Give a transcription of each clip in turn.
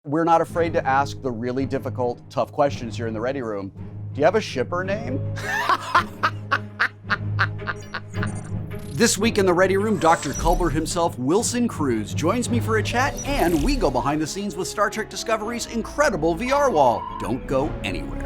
We're not afraid to ask the really difficult, tough questions here in the Ready Room. Do you have a shipper name? This week in the Ready Room, Dr. Culber himself, Cruz, joins me for a chat, and we go behind the scenes with Star Trek Discovery's incredible VR wall. Don't go anywhere.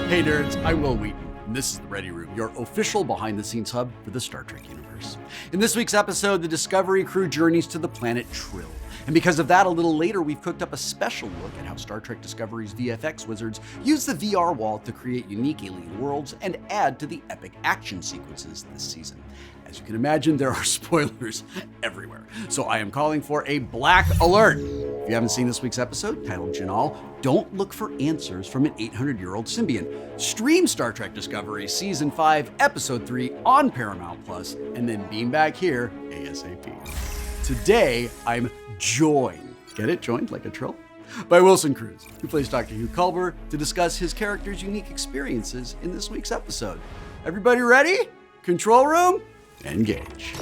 Hey nerds, I'm Wil Wheaton, and this is the Ready Room, your official behind-the-scenes hub for the Star Trek universe. In this week's episode, the Discovery crew journeys to the planet Trill. And because of that, a little later, we've cooked up a special look at how Star Trek Discovery's VFX wizards use the VR wall to create unique alien worlds and add to the epic action sequences this season. As you can imagine, there are spoilers everywhere. So I am calling for a black alert. If you haven't seen this week's episode, titled Jinaal, don't look for answers from an 800-year-old symbiont. Stream Star Trek Discovery Season 5, Episode 3 on Paramount Plus, and then beam back here ASAP. Today, I'm joined, get it? Joined like a trill? By Cruz, who plays Dr. Hugh Culber, to discuss his character's unique experiences in this week's episode. Everybody ready? Control room, engage.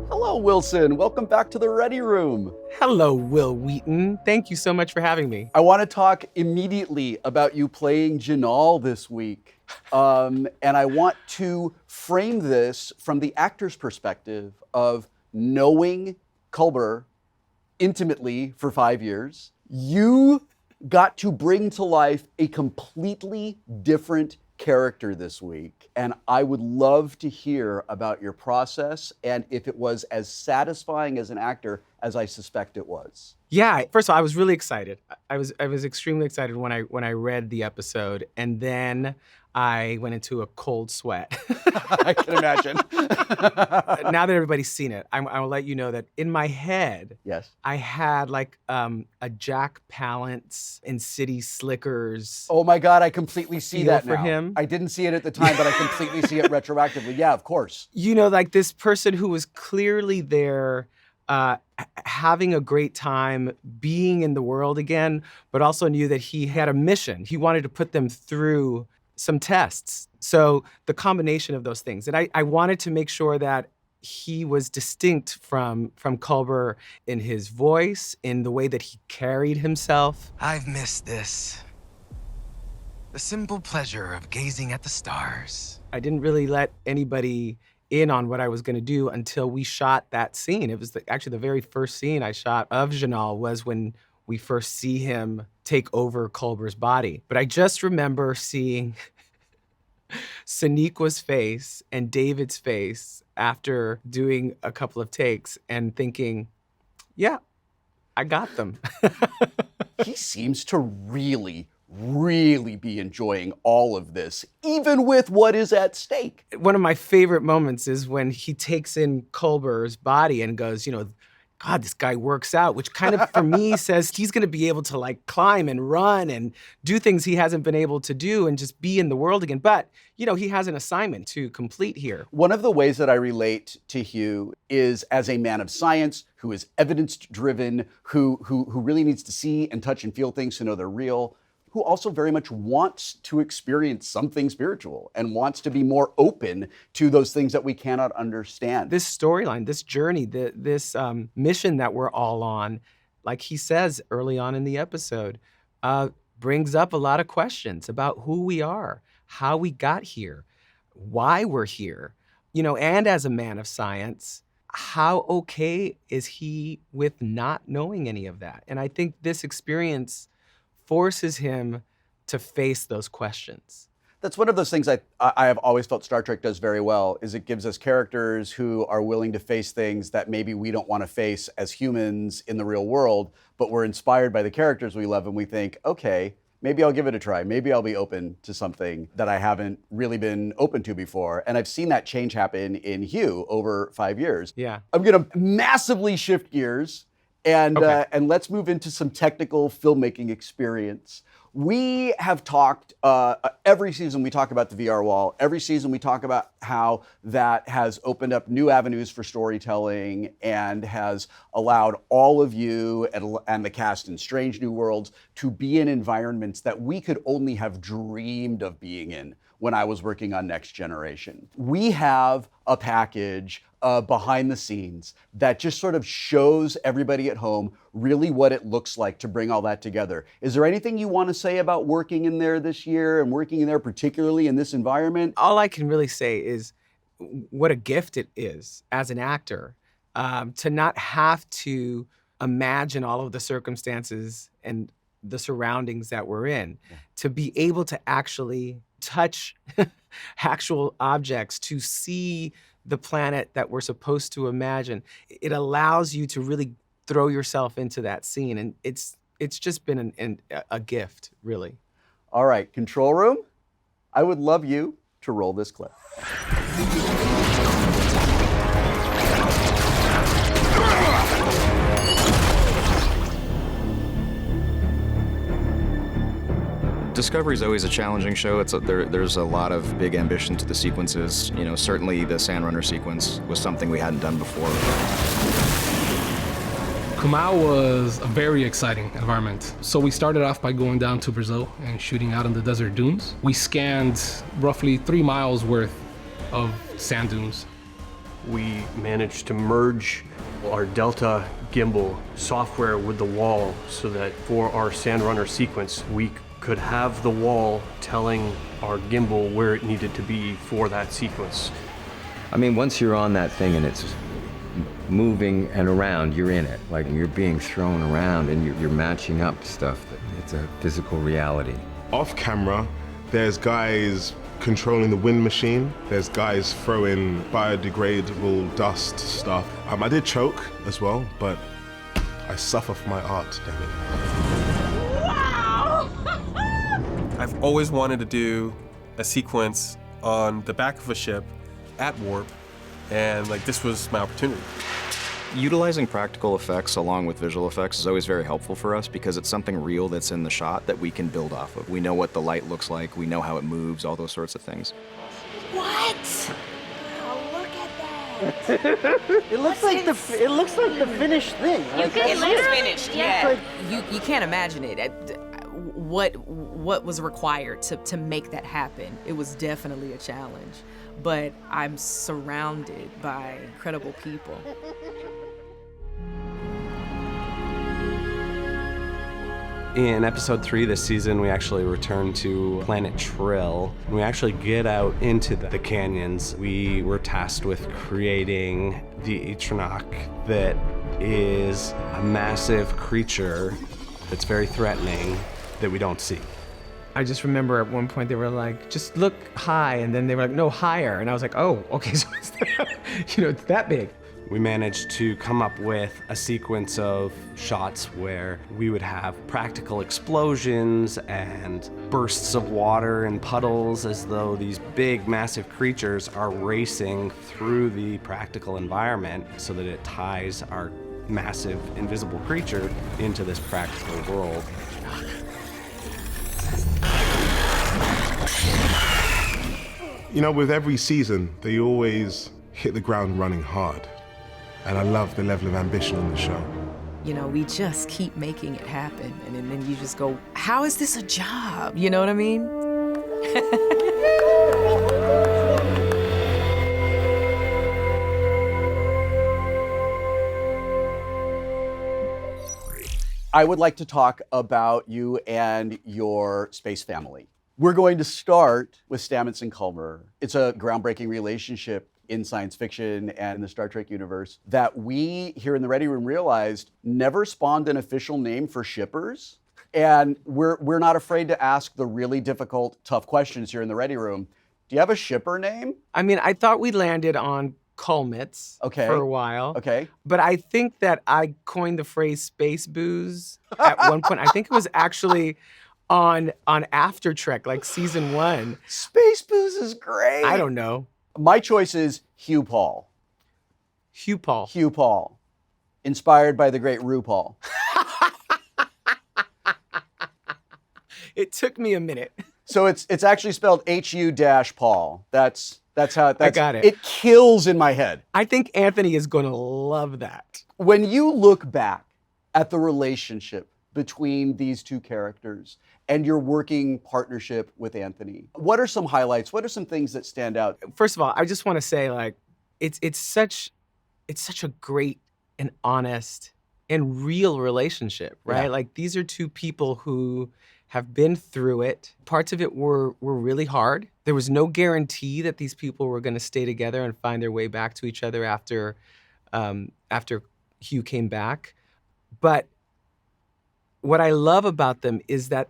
Hello, Wilson. Welcome back to the Ready Room. Hello, Wil Wheaton. Thank you so much for having me. I want to talk immediately about you playing Jinaal this week. And I want to frame this from the actor's perspective of knowing Culber intimately for 5 years. You got to bring to life a completely different character this week. And I would love to hear about your process and if it was as satisfying as an actor as I suspect it was. Yeah, first of all, I was really excited. I was extremely excited when I read the episode, and then I went into a cold sweat. I can imagine. Now that everybody's seen it, I will let you know that in my head, Yes. I had like a Jack Palance in City Slickers. Oh my God, I completely see Feel that for now. him. I didn't see it at the time, but I completely see it retroactively. Yeah, of course. You know, like this person who was clearly there, having a great time being in the world again, but also knew that he had a mission. He wanted to put them through some tests. So the combination of those things. And I wanted to make sure that he was distinct from Culber in his voice, in the way that he carried himself. I've missed this. The simple pleasure of gazing at the stars. I didn't really let anybody in on what I was gonna do until we shot that scene. It was actually the very first scene I shot of Janal was when we first see him take over Culber's body. But I just remember seeing Soneqa's face and David's face after doing a couple of takes and thinking, yeah, I got them. He seems to really be enjoying all of this, even with what is at stake. One of my favorite moments is when he takes in Culber's body and goes, you know, God, this guy works out, which kind of, for me, says he's gonna be able to like climb and run and do things he hasn't been able to do and just be in the world again. But, you know, he has an assignment to complete here. One of the ways that I relate to Hugh is as a man of science who is evidence-driven, who really needs to see and touch and feel things to know they're real, who also very much wants to experience something spiritual and wants to be more open to those things that we cannot understand. This storyline, this journey, this mission that we're all on, like he says early on in the episode, brings up a lot of questions about who we are, how we got here, why we're here, you know, and as a man of science, how okay is he with not knowing any of that? And I think this experience forces him to face those questions. That's one of those things I have always felt Star Trek does very well, is it gives us characters who are willing to face things that maybe we don't want to face as humans in the real world, but we're inspired by the characters we love and we think, okay, maybe I'll give it a try. Maybe I'll be open to something that I haven't really been open to before. And I've seen that change happen in Hugh over 5 years. Yeah. I'm gonna massively shift gears and let's move into some technical filmmaking experience. We have talked, every season we talk about the VR wall. Every season we talk about how that has opened up new avenues for storytelling and has allowed all of you and the cast in Strange New Worlds to be in environments that we could only have dreamed of being in when I was working on Next Generation. We have a package behind the scenes that just sort of shows everybody at home really what it looks like to bring all that together. Is there anything you want to say about working in there this year and working in there particularly in this environment? All I can really say is what a gift it is as an actor to not have to imagine all of the circumstances and the surroundings that we're in, to be able to actually touch actual objects, to see the planet that we're supposed to imagine. It allows you to really throw yourself into that scene, and it's just been a gift, really. All right, control room, I would love you to roll this clip. Discovery's always a challenging show. There's a lot of big ambition to the sequences. You know, certainly the Sandrunner sequence was something we hadn't done before. Kumau was a very exciting environment. So we started off by going down to Brazil and shooting out in the desert dunes. We scanned roughly 3 miles worth of sand dunes. We managed to merge our Delta gimbal software with the wall so that for our Sandrunner sequence, we could have the wall telling our gimbal where it needed to be for that sequence. I mean, once you're on that thing and it's moving and around, you're in it. Like, you're being thrown around and you're matching up stuff. It's a physical reality. Off camera, there's guys controlling the wind machine. There's guys throwing biodegradable dust stuff. I did choke as well, but I suffer for my art, damn it. I've always wanted to do a sequence on the back of a ship at warp, and this was my opportunity. Utilizing practical effects along with visual effects is always very helpful for us because it's something real that's in the shot that we can build off of. We know what the light looks like, we know how it moves, all those sorts of things. What? Oh, look at that. It looks like the finished thing. It looks finished, yeah. You can't imagine it. What was required to make that happen. It was definitely a challenge, but I'm surrounded by incredible people. In episode 3 this season, we actually return to Planet Trill. We actually get out into the canyons. We were tasked with creating the Atronach that is a massive creature that's very threatening that we don't see. I just remember at one point they were like, just look high, and then they were like, no, higher. And I was like, oh, okay, so it's it's that big. We managed to come up with a sequence of shots where we would have practical explosions and bursts of water and puddles as though these big, massive creatures are racing through the practical environment so that it ties our massive, invisible creature into this practical world. You know, with every season, they always hit the ground running hard. And I love the level of ambition on the show. We just keep making it happen. And then you just go, how is this a job? You know what I mean? I would like to talk about you and your space family. We're going to start with Stamets and Culber. It's a groundbreaking relationship in science fiction and in the Star Trek universe that we here in the Ready Room realized never spawned an official name for shippers. And we're not afraid to ask the really difficult, tough questions here in the Ready Room. Do you have a shipper name? I mean, I thought we landed on Culmits for a while. Okay. But I think that I coined the phrase space booze at one point. I think it was actually on After Trek, like season 1. Space booze is great. I don't know. My choice is Hugh Paul. Hugh Paul. Hugh Paul. Inspired by the great RuPaul. It took me a minute. So it's actually spelled H-U-Paul. That's That's how I got it. It kills in my head. I think Anthony is going to love that. When you look back at the relationship between these two characters and your working partnership with Anthony, what are some highlights? What are some things that stand out? First of all, I just want to say, like, it's such a great and honest and real relationship, right? Yeah. Like, these are two people who have been through it. Parts of it were really hard. There was no guarantee that these people were going to stay together and find their way back to each other after Hugh came back. But what I love about them is that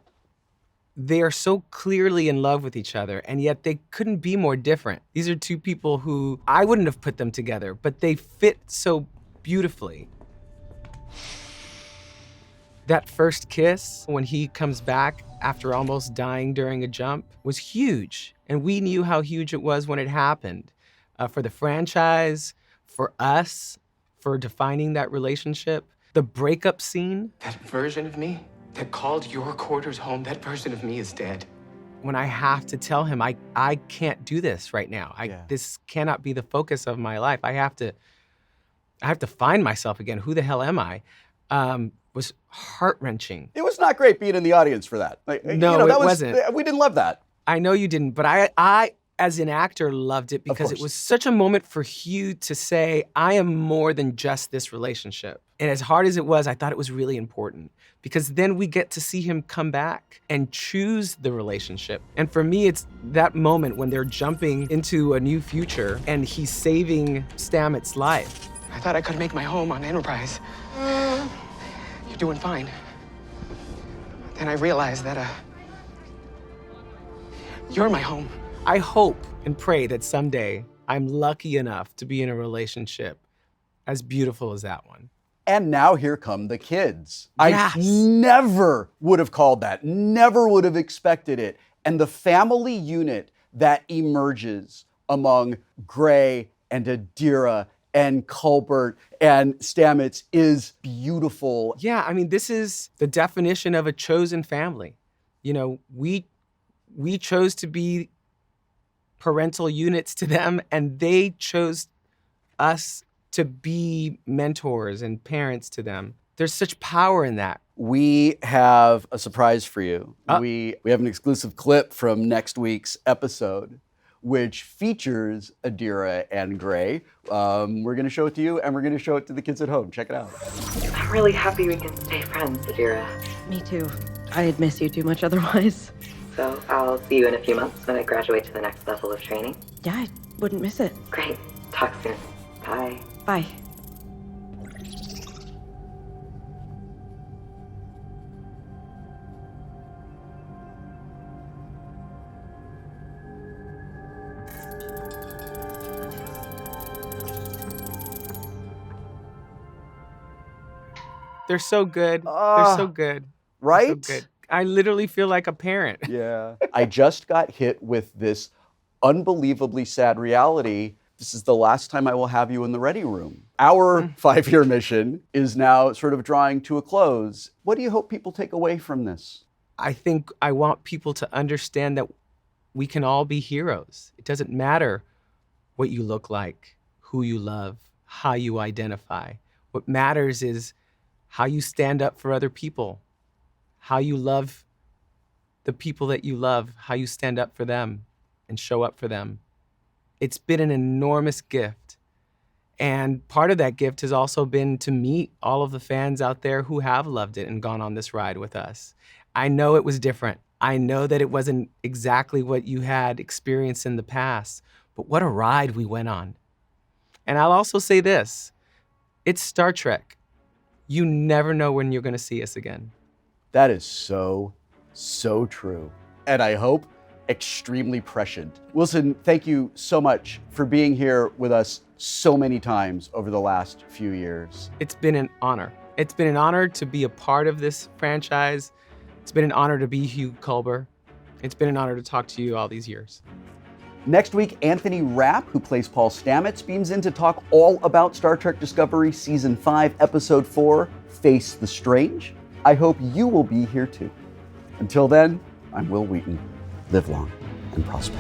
they are so clearly in love with each other, and yet they couldn't be more different. These are two people who I wouldn't have put them together, but they fit so beautifully. That first kiss, when he comes back after almost dying during a jump, was huge. And we knew how huge it was when it happened. For the franchise, for us, for defining that relationship. The breakup scene. That version of me that called your quarters home, that version of me is dead. When I have to tell him, I can't do this right now. This cannot be the focus of my life. I have to find myself again. Who the hell am I? Was heart-wrenching. It was not great being in the audience for that. Like, No, it wasn't. We didn't love that. I know you didn't, but I as an actor, loved it because it was such a moment for Hugh to say, I am more than just this relationship. And as hard as it was, I thought it was really important because then we get to see him come back and choose the relationship. And for me, it's that moment when they're jumping into a new future and he's saving Stamets' life. I thought I could make my home on Enterprise. You're doing fine. Then I realized that, you're my home. I hope and pray that someday I'm lucky enough to be in a relationship as beautiful as that one. And now here come the kids. Yes. I never would have called that, never would have expected it. And the family unit that emerges among Gray and Adira and Culber and Stamets is beautiful. Yeah, I mean, this is the definition of a chosen family. You know, we chose to be parental units to them, and they chose us to be mentors and parents to them. There's such power in that. We have a surprise for you. We have an exclusive clip from next week's episode, which features Adira and Gray. We're gonna show it to you, and we're gonna show it to the kids at home. Check it out. I'm really happy we can stay friends, Adira. Me too. I'd miss you too much otherwise. So I'll see you in a few months when I graduate to the next level of training. Yeah, I wouldn't miss it. Great. Talk soon. Bye. Bye. They're so good. They're so good. Right? They're so good. I literally feel like a parent. Yeah. I just got hit with this unbelievably sad reality. This is the last time I will have you in the Ready Room. Our 5-year mission is now sort of drawing to a close. What do you hope people take away from this? I think I want people to understand that we can all be heroes. It doesn't matter what you look like, who you love, how you identify. What matters is how you stand up for other people, how you love the people that you love, how you stand up for them and show up for them. It's been an enormous gift. And part of that gift has also been to meet all of the fans out there who have loved it and gone on this ride with us. I know it was different. I know that it wasn't exactly what you had experienced in the past, but what a ride we went on. And I'll also say this, it's Star Trek. You never know when you're gonna see us again. That is so, so true. And I hope extremely prescient. Wilson, thank you so much for being here with us so many times over the last few years. It's been an honor. It's been an honor to be a part of this franchise. It's been an honor to be Hugh Culber. It's been an honor to talk to you all these years. Next week, Anthony Rapp, who plays Paul Stamets, beams in to talk all about Star Trek Discovery Season 5, Episode 4, Face the Strange. I hope you will be here too. Until then, I'm Wil Wheaton. Live long and prosper.